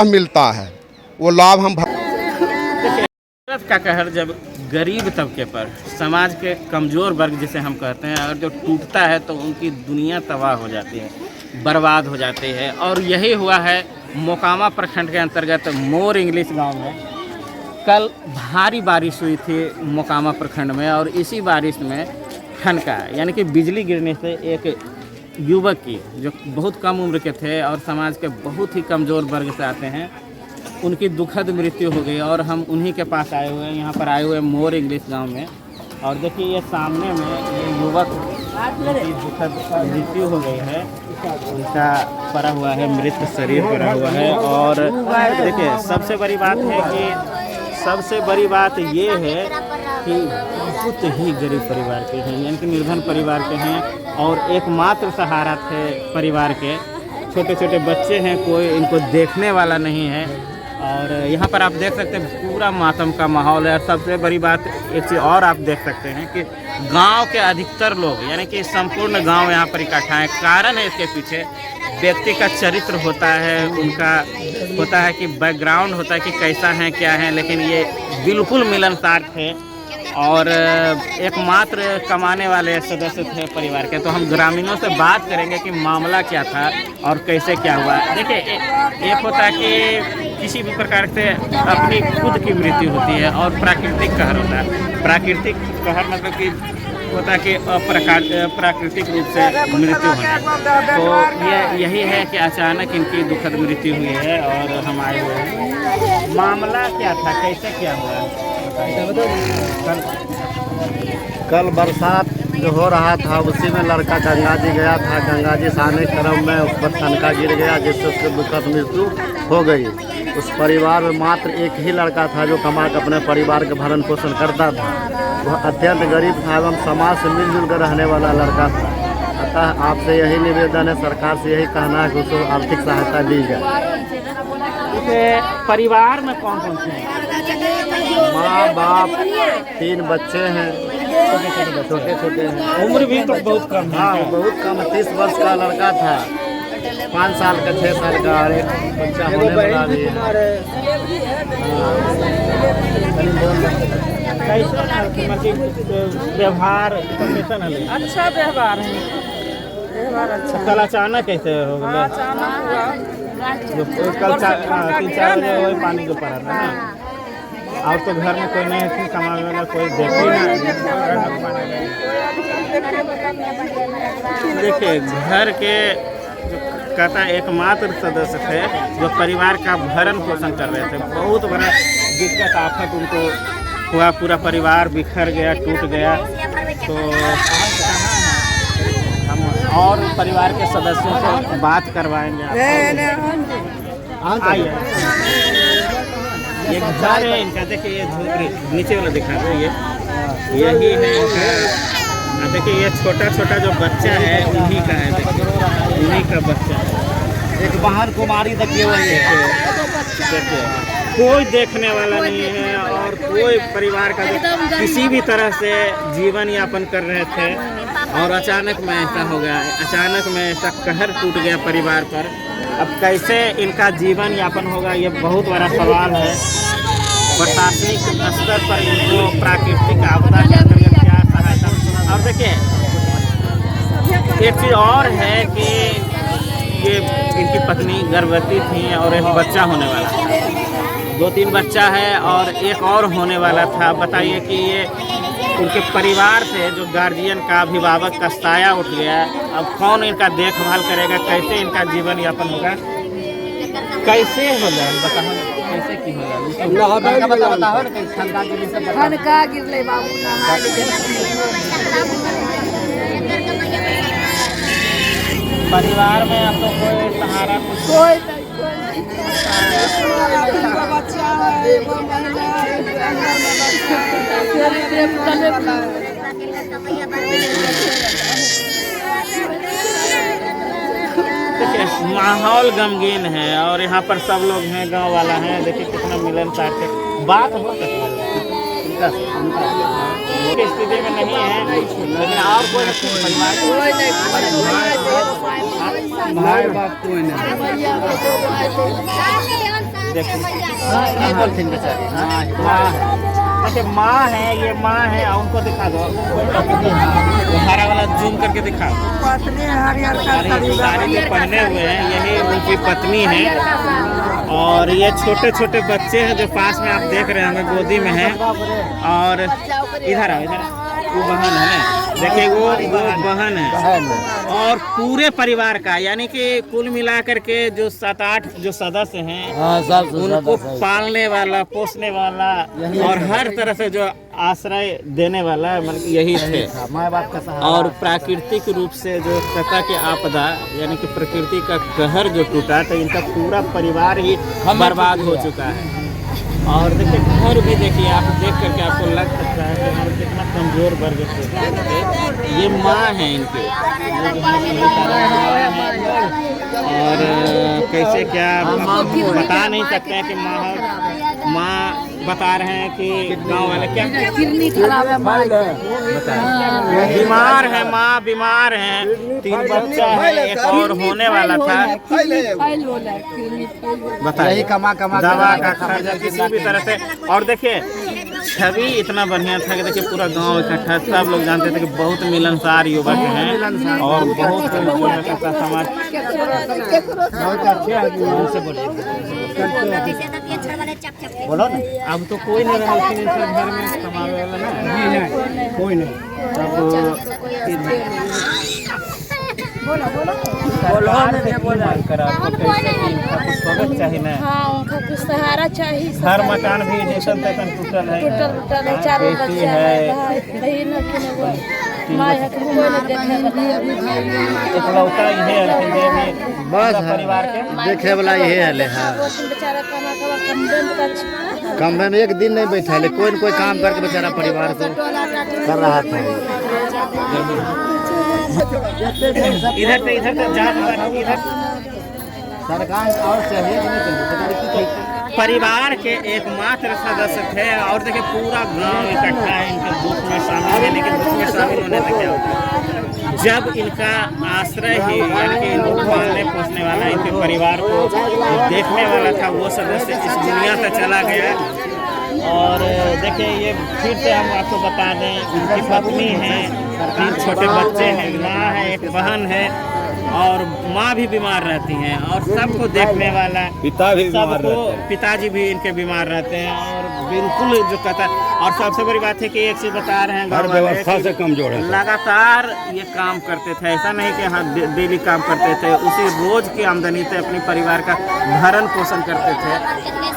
मिलता है वो लाभ हम कुदरत का कहर जब गरीब तबके पर, समाज के कमज़ोर वर्ग जिसे हम कहते हैं, और जो टूटता है तो उनकी दुनिया तबाह हो जाती है, बर्बाद हो जाती है। और यही हुआ है मोकामा प्रखंड के अंतर्गत मोर इंग्लिश गांव में। कल भारी बारिश हुई थी मोकामा प्रखंड में, और इसी बारिश में ठनका यानी कि बिजली गिरने से एक युवक की, जो बहुत कम उम्र के थे और समाज के बहुत ही कमज़ोर वर्ग से आते हैं, उनकी दुखद मृत्यु हो गई। और हम उन्हीं के पास आए हुए हैं, यहाँ पर आए हुए मोर इंग्लिश गांव में। और देखिए ये सामने में ये युवक की दुखद मृत्यु हो गई है, उनका पड़ा हुआ है, मृत शरीर पड़ा हुआ है। और देखिए सबसे बड़ी बात ये है कि बहुत ही गरीब परिवार के हैं, यानी कि निर्धन परिवार के हैं, और एकमात्र सहारा थे परिवार के। छोटे छोटे बच्चे हैं, कोई इनको देखने वाला नहीं है। और यहाँ पर आप देख सकते हैं पूरा मातम का माहौल है। और सबसे बड़ी बात एक चीज़ और आप देख सकते हैं कि गांव के अधिकतर लोग, यानी कि संपूर्ण गांव यहाँ पर इकट्ठा है। कारण है इसके पीछे व्यक्ति का चरित्र होता है, उनका होता है कि बैकग्राउंड होता है कि कैसा है क्या है, लेकिन ये बिल्कुल मिलनसार थे और एकमात्र कमाने वाले सदस्य थे परिवार के। तो हम ग्रामीणों से बात करेंगे कि मामला क्या था और कैसे क्या हुआ। देखिए एक होता है कि किसी भी प्रकार से अपनी खुद की मृत्यु होती है, और प्राकृतिक कहर होता है। प्राकृतिक कहर मतलब कि होता है कि प्राकृतिक रूप से मृत्यु होना। तो यही है कि अचानक इनकी दुखद मृत्यु हुई है और हम आए हुए हैं। मामला क्या था, कैसे क्या हुआ? कल बरसात जो हो रहा था उसी में लड़का गंगा जी गया था। गंगा जी से आने क्रम में उस पर ठनका गिर गया, जिससे उसकी दुखद मृत्यु हो गई। उस परिवार में मात्र एक ही लड़का था जो कमा कर अपने परिवार का भरण पोषण करता था। वह अत्यंत गरीब था एवं समाज से मिलजुल कर रहने वाला लड़का था। अतः आपसे यही निवेदन है, सरकार से यही कहना है कि उसको आर्थिक सहायता दी जाए। परिवार में कौन कौन से हैं? माँ बाप, 3 बच्चे हैं, छोटे छोटे हैं। उम्र भी तो बहुत कम है। हाँ बहुत कम है, 30 वर्ष का लड़का था, 5 साल का, 6 साल का, और एक बच्चा होने वाला भी है। व्यवहार अच्छा व्यवहार है, व्यवहार अच्छा। कल अचानक कैसे हो गया? जो कल 3-4 बजे वही पानी जो पड़ा था ना, और तो घर में कोई नहीं थी, कमाने वाला कोई देखी ना। देखिए घर के कहता एकमात्र सदस्य थे जो परिवार का भरण पोषण कर रहे थे। बहुत बड़ा दिक्कत आफत उनको हुआ, पूरा परिवार बिखर गया, टूट गया। तो हम और परिवार के सदस्यों से बात करवाएंगे। आइए, एक घर है इनका, देखिए ये झोपड़ी नीचे वाला दिखा दो, यही है इनका। देखिए ये छोटा छोटा जो बच्चा है उन्हीं का है, देखिए उन्हीं का बच्चा है। एक बहन कुमारी देखिए, वही देखिए कोई देखने वाला नहीं है, और कोई परिवार का जो किसी भी तरह से जीवन यापन कर रहे थे, और अचानक में ऐसा हो गया, अचानक में ऐसा कहर टूट गया परिवार पर। अब कैसे इनका जीवन यापन होगा, ये बहुत बड़ा सवाल है। प्रशासनिक स्तर पर इनको प्राकृतिक आपदा के अंतर्गत क्या सहायता। और देखिए एक चीज़ और है कि ये इनकी पत्नी गर्भवती थी और एक बच्चा होने वाला था, 2-3 बच्चा है और एक और होने वाला था। बताइए कि ये उनके परिवार से जो गार्जियन का, अभिभावक का साया उठ गया। अब कौन इनका देखभाल करेगा, कैसे इनका जीवन यापन होगा, कैसे होगा बताओ, कैसे की होगा? परिवार में अब तो कोई सहारा माहौल गमगीन है, और यहाँ पर सब लोग हैं, गांव वाला है। देखिए कितना मिलनसार से बात हो सकती है। स्थिति में नहीं है, लेकिन और कोई परिवार भाई बाप कोई नहीं। देखिए अच्छा माँ है, ये माँ है, उनको दिखा दो, वो हरा वाला जूम करके दिखाओ। साड़ी जो पहने हुए हैं यही उनकी पत्नी है, और ये छोटे छोटे बच्चे हैं जो पास में आप देख रहे हैं गोदी में हैं, और इधर आओ, इधर वो बहन है ना, देखिए वो बहन है, और पूरे परिवार का यानी कि कुल मिलाकर के जो 7-8 जो सदस्य हैं उनको पालने वाला, पोसने वाला और हर तरह से जो आश्रय देने वाला मतलब यही थे। और प्राकृतिक रूप से जो सत्ता की आपदा यानी कि प्रकृति का कहर जो टूटा, तो इनका पूरा परिवार ही बर्बाद हो चुका है। और देखिए घर भी देखिए, आप देख करके आपको लग सकता है कि हम कितना कमज़ोर वर्ग से। ये माँ है इनके, और कैसे क्या बता नहीं सकते हैं कि माँ बता रहे हैं कि गांव वाले क्या किडनी खराब है, बीमार है, माँ बीमार है, 3 बच्चा है, एक और होने वाला था। बताइए कमा दवा का खर्चा किसी भी तरह से। और देखिए छवि इतना बढ़िया था कि देखिए पूरा गांव इकट्ठा, सब लोग जानते थे कि बहुत मिलनसार युवक हैं और बहुत समाज बोलो ना। अब तो कोई नहीं रहा घर में कमावे वाला ना, कोई नहीं। स्वागत चाहिए ना, उनका कुछ सहारा चाहिए। घर मकान भी जैसन तैसन टूटल है, टूटल है, 4 बच्चे हैं, माँ है, कोई नहीं देखे इकलौता ही है, लेकिन बस परिवार के देखे वाला ये है। बेचारा कमा कमरे में एक दिन नहीं बैठा है, कोई न कोई काम करके बेचारा परिवार को कर रहा था। इधर से इधर सरकार और चाहिए कि नहीं चाहिए? परिवार के एकमात्र सदस्य थे, और देखिए पूरा गांव इकट्ठा है इनके दुख में शामिल है। लेकिन दुख में शामिल होने से क्या होता है, जब इनका आश्रय ही यानी कि इनको पालने पोसने वाला, इनके परिवार को देखने वाला था, वो सदस्य इस दुनिया से चला गया। और देखिए ये फिर से हम आपको बता दें, इनकी पत्नी है, 3 छोटे बच्चे हैं, माँ है, एक बहन है, और माँ भी बीमार रहती हैं, और सबको देखने वाला पिताजी भी इनके बीमार रहते हैं, और बिल्कुल जो कहता। और सबसे बड़ी बात है कि एक चीज बता रहे हैं, घर व्यवस्था से कमजोर है, लगातार ये काम करते थे, ऐसा नहीं कि हाँ डेली काम करते थे, उसी रोज की आमदनी से अपने परिवार का भरण पोषण करते थे।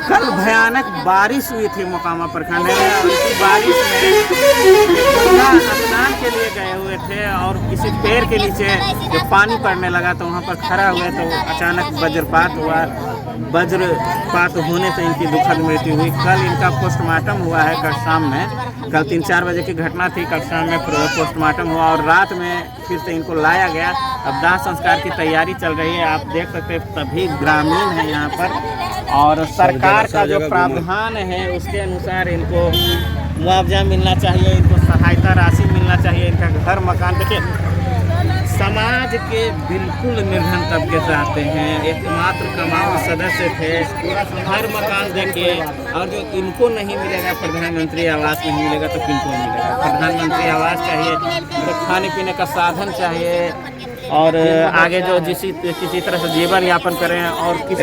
कल भयानक बारिश हुई थी मोकामा प्रखंड में, और इसी बारिश में स्नान के लिए गए हुए थे, और किसी पेड़ के नीचे जब पानी पड़ने लगा तो वहाँ पर खड़ा हुए, तो अचानक वज्रपात हुआ। वज्रपात होने से इनकी दुखद मृत्यु हुई। कल इनका पोस्टमार्टम हुआ है, कल शाम में, कल 3-4 बजे की घटना थी, कल शाम में पोस्टमार्टम हुआ, और रात में फिर से इनको लाया गया। अब दाह संस्कार की तैयारी चल रही है, आप देख सकते हैं सभी ग्रामीण हैं यहाँ पर, और सरकार का जो प्रावधान है उसके अनुसार इनको मुआवजा मिलना चाहिए, इनको सहायता राशि मिलना चाहिए, इनका घर मकान। देखिए समाज के बिल्कुल निर्धन तबके से आते हैं, एकमात्र कमाऊ सदस्य थे, हर मकान देंगे। और जो इनको नहीं मिलेगा प्रधानमंत्री आवास नहीं मिलेगा तो किनको मिलेगा? प्रधानमंत्री आवास चाहिए, तो खाने पीने का साधन चाहिए, और आगे जो किसी तरह से जीवन यापन करें, और किसी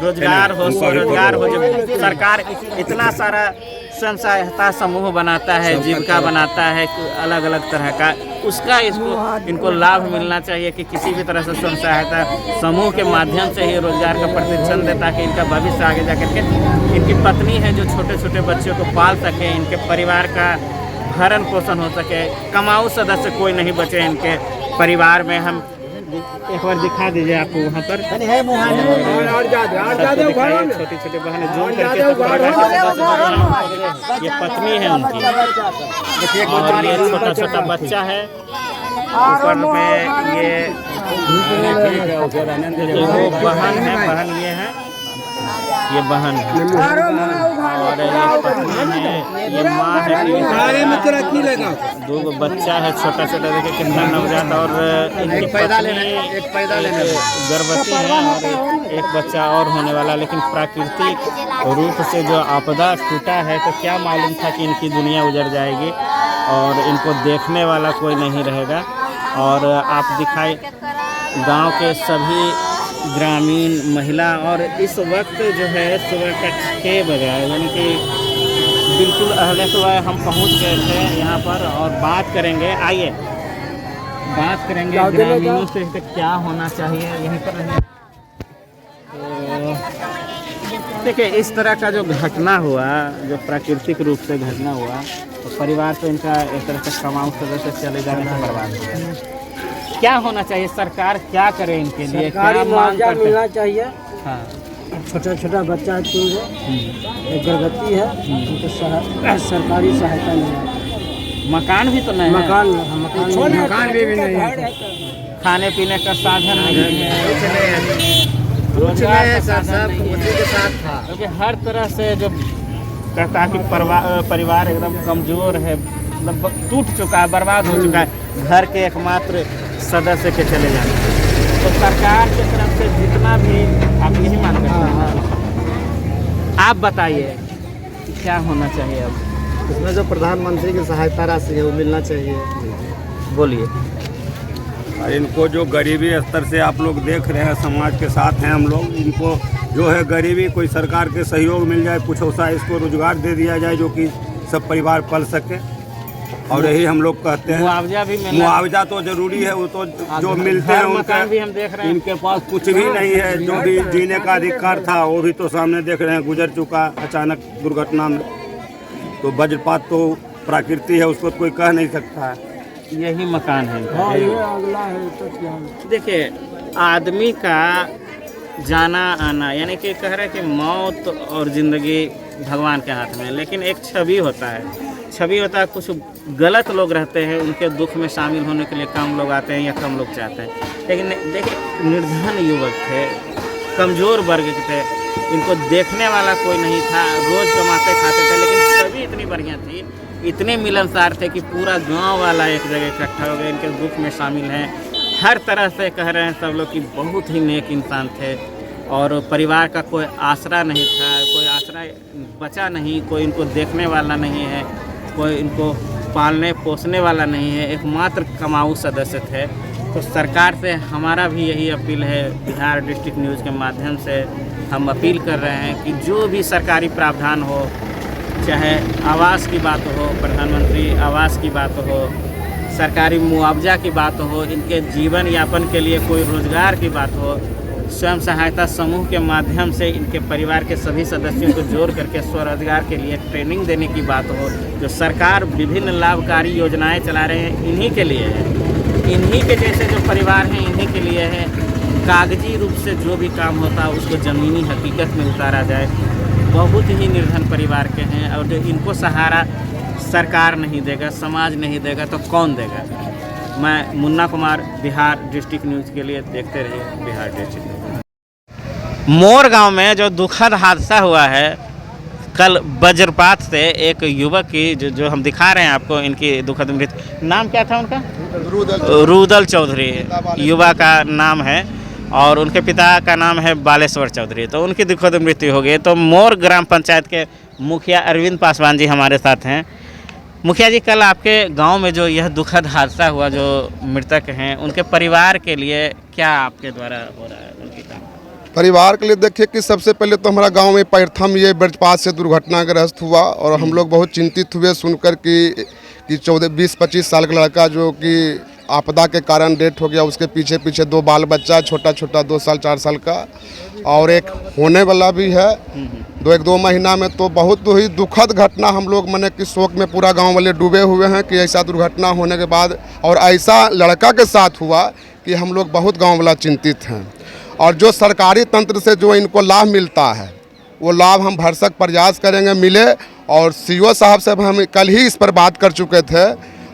रोजगार हो, स्वरोजगार हो। जब सरकार इतना सारा स्वयं सहायता समूह बनाता है, जीविका बनाता है अलग अलग तरह का, उसका इनको लाभ मिलना चाहिए कि किसी भी तरह से स्वयं सहायता समूह के माध्यम से ही रोजगार का प्रशिक्षण देता कि इनका भविष्य आगे जाकर के इनकी पत्नी है जो छोटे छोटे बच्चों को पाल सके, इनके परिवार का भरण पोषण हो सके। कमाऊ सदस्य कोई नहीं बचे इनके परिवार में। हम एक बार दिखा दीजिए आपको वहाँ पर, छोटी छोटी बहन जूम करके, ये पत्नी है उनकी, और ये छोटा छोटा बच्चा है ऊपर पे, ये वो बहन है, बहन ये है, ये बहन है, और ये पत्नी है, ये माँ है, 2 बच्चा है छोटा छोटा, देखिए कितना नवजात, और इनकी पत्नी गर्भवती है, और एक बच्चा और होने वाला, लेकिन प्राकृतिक रूप से जो आपदा टूटा है तो क्या मालूम था कि इनकी दुनिया उजड़ जाएगी और इनको देखने वाला कोई नहीं रहेगा। और आप दिखाए गांव के सभी ग्रामीण महिला, और इस वक्त जो है सुबह का 6 बजे यानी कि बिल्कुल अहले सुबह हम पहुंच गए थे यहाँ पर और बात करेंगे। आइए बात करेंगे ग्रामीणों से कि क्या होना चाहिए यहीं पर रहें। तो देखिए इस तरह का जो घटना हुआ, जो प्राकृतिक रूप से घटना हुआ, तो परिवार तो इनका एक तरह से कमाऊ सदस्य चले जाने से बर्बाद हो गया। क्या होना चाहिए, सरकार क्या करे इनके लिए, क्या मांग करते हैं? मिलना चाहिए। हाँ, छोटा छोटा बच्चा है, 3 एक गर्भवती है, उनको सरकारी सहायता मिला। मकान भी तो नहीं है, मकान भी नहीं है, खाने पीने का साधन नहीं है, रोजगार का साधन नहीं है, क्योंकि हर तरह से जो कहता है कि परिवार एकदम कमज़ोर है, मतलब टूट चुका है, बर्बाद हो चुका है, घर के एकमात्र सदस्य के चले जाने। तो सरकार की तरफ से जितना भी आप यही मांग करते हैं, आप बताइए क्या होना चाहिए अब? इसमें जो प्रधानमंत्री की सहायता राशि है वो मिलना चाहिए। बोलिए। इनको जो गरीबी स्तर से आप लोग देख रहे हैं, समाज के साथ हैं हम लोग, इनको जो है गरीबी कोई सरकार के सहयोग मिल जाए, कुछ ऐसा इसको रोजगार दे दिया जाए जो कि सब परिवार पल सके। और यही हम लोग कहते हैं, मुआवजा भी मिलना, मुआवजा तो जरूरी है, वो तो जो मिलते हैं उनका भी हम देख रहे हैं, इनके पास कुछ भी नहीं है। जो भी जीने का अधिकार था वो भी तो सामने देख रहे हैं, गुजर चुका अचानक दुर्घटना में। तो वज्रपात तो प्रकृति है, उसको कोई कह नहीं सकता है। यही मकान है इनका। हाँ, ये अगला है तो क्या है? देखिए आदमी का जाना आना, यानी कि कह रहे हैं कि मौत और ज़िंदगी भगवान के हाथ में है, लेकिन एक छवि होता है, कुछ गलत लोग रहते हैं, उनके दुख में शामिल होने के लिए कम लोग आते हैं या कम लोग चाहते हैं। लेकिन देखिए निर्धन युवक थे, कमज़ोर वर्ग के थे, इनको देखने वाला कोई नहीं था, रोज़ कमाते खाते थे, लेकिन छवि इतनी बढ़िया थी, इतने मिलनसार थे कि पूरा गांव वाला एक जगह इकट्ठा हो गए, इनके दुख में शामिल हैं। हर तरह से कह रहे हैं सब लोग कि बहुत ही नेक इंसान थे और परिवार का कोई आसरा नहीं था, कोई आसरा बचा नहीं, कोई इनको देखने वाला नहीं है, कोई इनको पालने पोसने वाला नहीं है, एकमात्र कमाऊ सदस्य थे। तो सरकार से हमारा भी यही अपील है, बिहार डिस्ट्रिक्ट न्यूज़ के माध्यम से हम अपील कर रहे हैं कि जो भी सरकारी प्रावधान हो, चाहे आवास की बात हो, प्रधानमंत्री आवास की बात हो, सरकारी मुआवजा की बात हो, इनके जीवन यापन के लिए कोई रोज़गार की बात हो, स्वयं सहायता समूह के माध्यम से इनके परिवार के सभी सदस्यों को जोड़ करके स्वरोजगार के लिए ट्रेनिंग देने की बात हो। जो सरकार विभिन्न लाभकारी योजनाएं चला रहे हैं इन्हीं के लिए है, इन्हीं के जैसे जो परिवार हैं इन्हीं के लिए है। कागजी रूप से जो भी काम होता है उसको ज़मीनी हकीकत में उतारा जाए। बहुत ही निर्धन परिवार के हैं और जो इनको सहारा सरकार नहीं देगा, समाज नहीं देगा तो कौन देगा। मैं मुन्ना कुमार, बिहार डिस्ट्रिक्ट न्यूज़ के लिए देखते रहिए बिहार डिस्ट्रिक्ट न्यूज़। मोर गांव में जो दुखद हादसा हुआ है कल वज्रपात से, एक युवक की जो हम दिखा रहे हैं आपको, इनकी दुखद मृत्यु। नाम क्या था उनका? रुदल चौधरी युवा का नाम है और उनके पिता का नाम है बालेश्वर चौधरी। तो उनकी दुखद मृत्यु हो गई। तो मोर ग्राम पंचायत के मुखिया अरविंद पासवान जी हमारे साथ हैं। मुखिया जी, कल आपके गांव में जो यह दुखद हादसा हुआ, जो मृतक हैं उनके परिवार के लिए क्या आपके द्वारा हो रहा है उनकी काम? परिवार के लिए देखिए कि सबसे पहले तो हमारा गांव में प्रथम ये वज्रपात से दुर्घटनाग्रस्त हुआ और हम लोग बहुत चिंतित हुए सुनकर कि 20-25 साल का लड़का जो कि आपदा के कारण डेथ हो गया, उसके पीछे 2 बाल बच्चा, छोटा 2 साल 4 साल का और एक होने वाला भी है 2 महीना में। तो बहुत ही दुखद घटना, हम लोग माने कि शोक में पूरा गांव वाले डूबे हुए हैं कि ऐसा दुर्घटना होने के बाद और ऐसा लड़का के साथ हुआ कि हम लोग बहुत गांव वाला चिंतित हैं। और जो सरकारी तंत्र से जो इनको लाभ मिलता है वो लाभ हम भरसक प्रयास करेंगे मिले। और सीओ साहब से हम कल ही इस पर बात कर चुके थे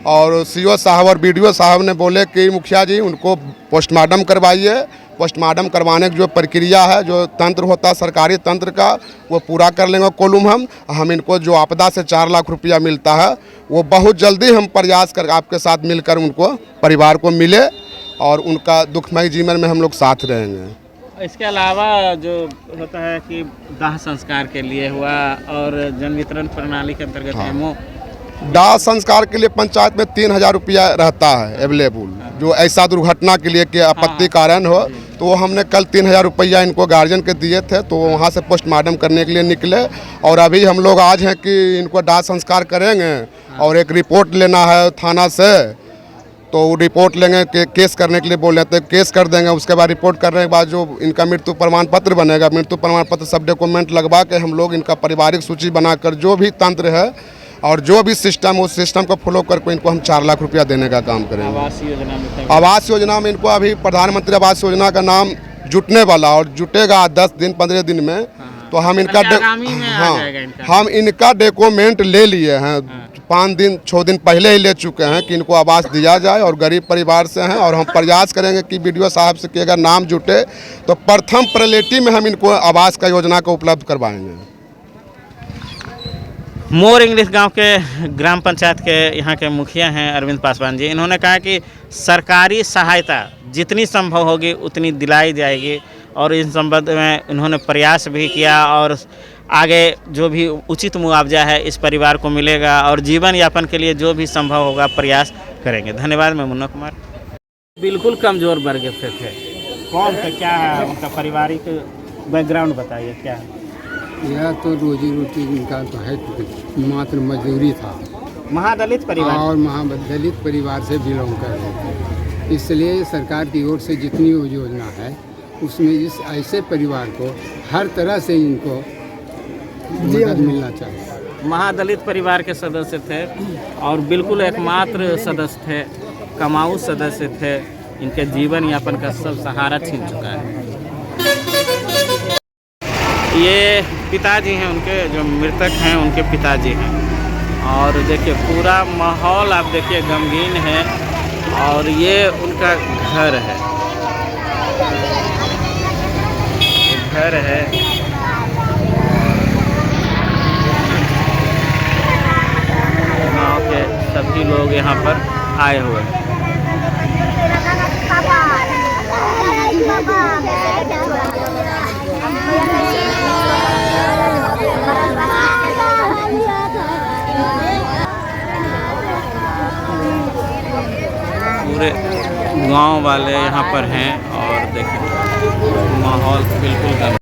और सीओ साहब और बीडीओ साहब ने बोले कि मुखिया जी उनको पोस्टमार्टम करवाइए। पोस्टमार्टम करवाने की जो प्रक्रिया है, जो तंत्र होता है सरकारी तंत्र का, वो पूरा कर लेंगे। कोलूम हम इनको जो आपदा से 4 लाख रुपया मिलता है वो बहुत जल्दी हम प्रयास कर आपके साथ मिलकर उनको परिवार को मिले और उनका दुखमय जीवन में हम लोग साथ रहेंगे। इसके अलावा जो होता है कि दाह संस्कार के लिए हुआ और जन वितरण प्रणाली के अंतर्गत एमओ दाह संस्कार के लिए पंचायत में 3,000 रुपया रहता है अवेलेबल, जो ऐसा दुर्घटना के लिए कि आपत्ति कारण हो, तो वो हमने कल 3,000 रुपया इनको गार्जियन के दिए थे, तो वहाँ से पोस्टमार्टम करने के लिए निकले। और अभी हम लोग आज हैं कि इनको दाह संस्कार करेंगे और एक रिपोर्ट लेना है थाना से, तो वो रिपोर्ट लेंगे कि केस करने के लिए बोले थे, केस कर देंगे। उसके बाद रिपोर्ट करने के बाद जो इनका मृत्यु प्रमाण पत्र बनेगा, मृत्यु प्रमाण पत्र सब डॉक्यूमेंट लगवा के हम लोग इनका पारिवारिक सूची बनाकर जो भी तंत्र है और जो भी सिस्टम, उस सिस्टम को फॉलो करके इनको हम 4 लाख रुपया देने का काम करेंगे। आवास योजना में इनको अभी प्रधानमंत्री आवास योजना का नाम जुटने वाला और जुटेगा 10 दिन 15 दिन में, तो हम इनका हम इनका डॉक्यूमेंट ले लिए हैं, 5 दिन 6 दिन पहले ही ले चुके हैं कि इनको आवास दिया जाए और गरीब परिवार से हैं। और हम प्रयास करेंगे कि बीडीओ साहब से कि अगर नाम जुटे तो प्रथम प्रायोरिटी में हम इनको आवास का योजना को उपलब्ध करवाएंगे। मोर इंग्लिश गांव के ग्राम पंचायत के यहाँ के मुखिया हैं अरविंद पासवान जी। इन्होंने कहा कि सरकारी सहायता जितनी संभव होगी उतनी दिलाई जाएगी और इस संबंध में उन्होंने प्रयास भी किया और आगे जो भी उचित मुआवजा है इस परिवार को मिलेगा और जीवन यापन के लिए जो भी संभव होगा प्रयास करेंगे। धन्यवाद। मैं मुन्ना कुमार। बिल्कुल कमज़ोर वर्ग से थे, कौन थे, क्या है उनका पारिवारिक बैकग्राउंड बताइए क्या है? यह तो रोजी रोटी इनका तो है, मात्र मजदूरी था। महादलित परिवार और महादलित परिवार से बिलोंग कर रहे थे, इसलिए सरकार की ओर से जितनी योजना है उसमें इस ऐसे परिवार को हर तरह से इनको मदद मिलना चाहिए। महादलित परिवार के सदस्य थे और बिल्कुल एकमात्र सदस्य थे, कमाऊ सदस्य थे। इनके जीवन यापन का सब सहारा छीन चुका है। ये पिताजी हैं उनके, जो मृतक हैं उनके पिताजी हैं। और देखिए पूरा माहौल आप देखिए गमगीन है और ये उनका घर है, घर है। गाँव के सभी लोग यहाँ पर आए हुए हैं। पूरे गांव वाले यहाँ पर हैं और देखिए माहौल बिल्कुल